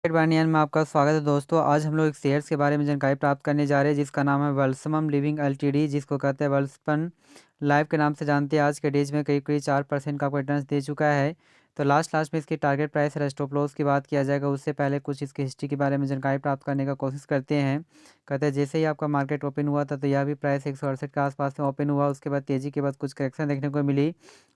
बानियान में आपका स्वागत है दोस्तों। आज हम लोग एक शेयर्स के बारे में जानकारी प्राप्त करने जा रहे हैं जिसका नाम है वेल्सपन लिविंग एलटीडी, जिसको कहते हैं वेल्सपन लाइफ के नाम से जानते हैं। आज के डेज में करीब करीब 4% का आपको रिटर्न दे चुका है। तो लास्ट में इसकी टारगेट प्राइस और स्टॉप लॉस की बात किया जाएगा, उससे पहले कुछ इसकी हिस्ट्री के बारे में जानकारी प्राप्त करने का कोशिश करते हैं। कहते हैं जैसे ही आपका मार्केट ओपन हुआ था तो यह भी प्राइस 168 के आसपास में ओपन हुआ। उसके बाद तेज़ी के बाद कुछ करेक्शन देखने को मिली।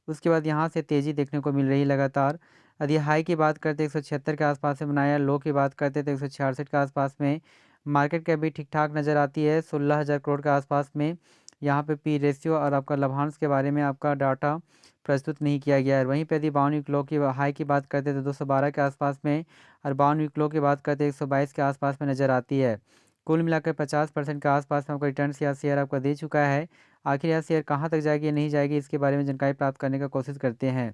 उसके बाद यहाँ से तेज़ी देखने को मिल रही लगातार। यदि हाई की बात करते 176 के आसपास में बनाया, लो की बात करते तो 166 के आसपास में। मार्केट कैप भी ठीक ठाक नज़र आती है 16,000 करोड़ के आसपास में। यहाँ पे पी रेशियो और आपका लाभांश के बारे में आपका डाटा प्रस्तुत नहीं किया गया है। वहीं पे यदि 52 वीक लो की हाई की बात करते तो 212 के आसपास में, और 52 वीक लो की बात करते 122 के आसपास में नज़र आती है। कुल मिलाकर 50% के आसपास में आपका रिटर्न या शेयर आपका दे चुका है। आखिर यह शेयर कहाँ तक जाएगी या नहीं जाएगी, इसके बारे में जानकारी प्राप्त करने का कोशिश करते हैं।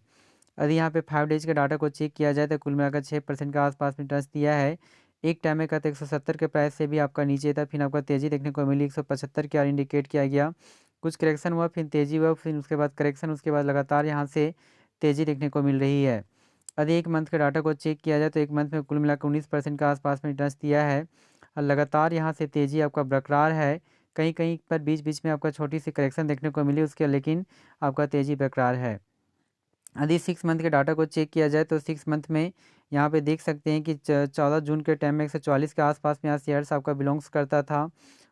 यदि यहाँ पे 5 डेज के डाटा को चेक किया जाए तो कुल मिलाकर 6% के आसपास में रिटर्न दिया है। एक टाइम में कहते 170 के प्राइस से भी आपका नीचे था, फिर आपका तेज़ी देखने को मिली 175 के और इंडिकेट किया गया। कुछ करेक्शन हुआ, फिर तेज़ी हुआ, फिर उसके बाद करेक्शन, उसके बाद लगातार यहाँ से तेज़ी देखने को मिल रही है। यदि एक मंथ के डाटा को चेक किया जाए तो एक मंथ में कुल मिलाकर 19% के आसपास में रिटर्न दिया है, और लगातार यहाँ से तेज़ी आपका बरकरार है। कहीं कहीं पर बीच बीच में आपका छोटी सी करेक्शन देखने को मिली, उसके लेकिन आपका तेज़ी बरकरार है। यदि 6 मंथ के डाटा को चेक किया जाए तो 6 मंथ में यहाँ पे देख सकते हैं कि 14 जून के टाइम में 144 के आसपास में यहाँ शेयर्स आपका बिलोंग्स करता था।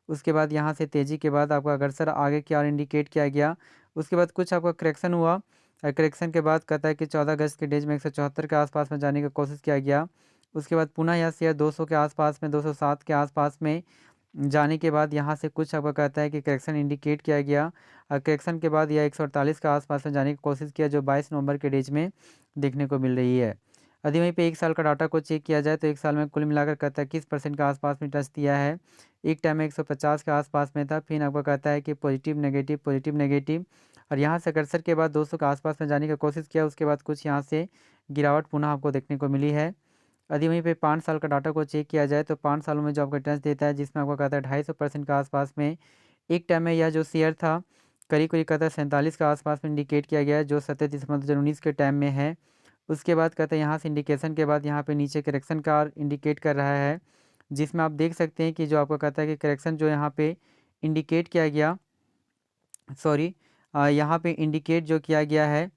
उसके बाद यहाँ से तेज़ी के बाद आपका अग्रसर आगे की ओर इंडिकेट किया गया। उसके बाद कुछ आपका करेक्शन हुआ, और करेक्शन के बाद कहता है कि 14 अगस्त के डेज में 174 के आसपास में जाने की कोशिश किया गया। उसके बाद पुनः यह शेयर 200 के आसपास में, 207 के आसपास में जाने के बाद यहाँ से कुछ आपका कहता है कि करेक्शन इंडिकेट किया गया, और करेक्शन के बाद यह 148 के आसपास में जाने की कोशिश किया, जो 22 नवंबर के डेज में देखने को मिल रही है। यदि वहीं पे एक साल का डाटा को चेक किया जाए तो एक साल में कुल मिलाकर कहता है 21% के आसपास में टच दिया है। एक टाइम में 150 के आसपास में था, फिर आपको कहता है कि पॉजिटिव नेगेटिव, और यहाँ से कर्सर के बाद 200 के आसपास में जाने की कोशिश किया। उसके बाद कुछ यहाँ से गिरावट पुनः आपको देखने को मिली है। यदि वहीं पे 5 साल का डाटा को चेक किया जाए तो 5 सालों में जो आपका रिटर्न देता है, जिसमें आपको कहता है 250% के आसपास में। एक टाइम में यह जो शेयर था करीब करीब कहता है 47 के आसपास में इंडिकेट किया गया है, जो 31 दिसंबर 2019 के टाइम में है। उसके बाद कहते हैं यहाँ से इंडिकेशन के बाद यहाँ पे नीचे करेक्शन का इंडिकेट कर रहा है, जिसमें आप देख सकते हैं कि जो आपको कहता है कि करेक्शन जो यहाँ पे इंडिकेट किया गया, सॉरी, यहाँ पे इंडिकेट जो किया गया है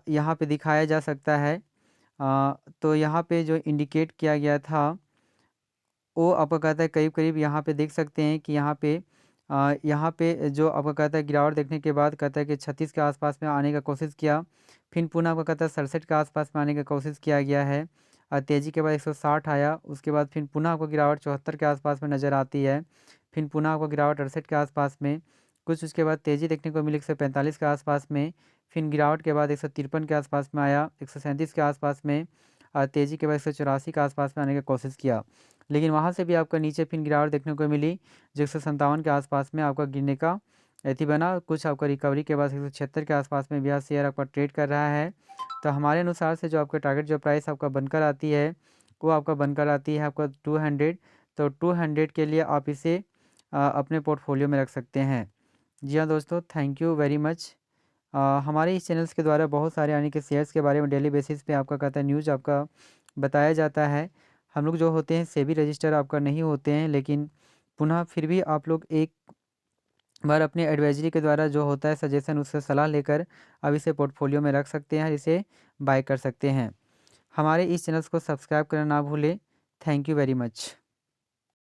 यहाँ पे दिखाया जा सकता है। तो यहाँ पे जो इंडिकेट किया गया था वो आपका कहता है करीब करीब यहाँ पे देख सकते हैं कि यहाँ पे जो आपका कहता है गिरावट देखने के बाद कहता है कि 36 के आसपास में आने का कोशिश किया। फिर पुनः आपका कहता है 67 के आसपास में आने का कोशिश किया गया है, और तेज़ी के बाद 160 आया। उसके बाद फिर पुनः आपको गिरावट 74 के आसपास में नज़र आती है। फिर पुनः आपको गिरावट 68 के आसपास में, कुछ उसके बाद तेज़ी देखने को मिली 145 के आसपास में। फिर गिरावट के बाद 153 के आसपास में आया, 137 के आसपास में, और तेज़ी के बाद 184 के आसपास में आने की कोशिश किया। लेकिन वहाँ से भी आपका नीचे फिर गिरावट देखने को मिली, जो 157 के आसपास में आपका गिरने का एथी बना। कुछ आपका रिकवरी के बाद 176 के आसपास में भी यह शेयर आपका ट्रेड कर रहा है। तो हमारे अनुसार से जो आपका टारगेट जो प्राइस आपका बनकर आती है वो आपका बनकर आती है आपका 200। तो 200 के लिए आप इसे अपने पोर्टफोलियो में रख सकते हैं। जी हाँ दोस्तों, थैंक यू वेरी मच। हमारे इस चैनल्स के द्वारा बहुत सारे यानी कि शेयर्स के बारे में डेली बेसिस पे आपका कहता है न्यूज़ आपका बताया जाता है। हम लोग जो होते हैं सेबी रजिस्टर आपका नहीं होते हैं, लेकिन पुनः फिर भी आप लोग एक बार अपने एडवाइजरी के द्वारा जो होता है सजेशन, उससे सलाह लेकर अब इसे पोर्टफोलियो में रख सकते हैं, इसे बाय कर सकते हैं। हमारे इस चैनल्स को सब्सक्राइब करना ना भूलें। Thank you very much.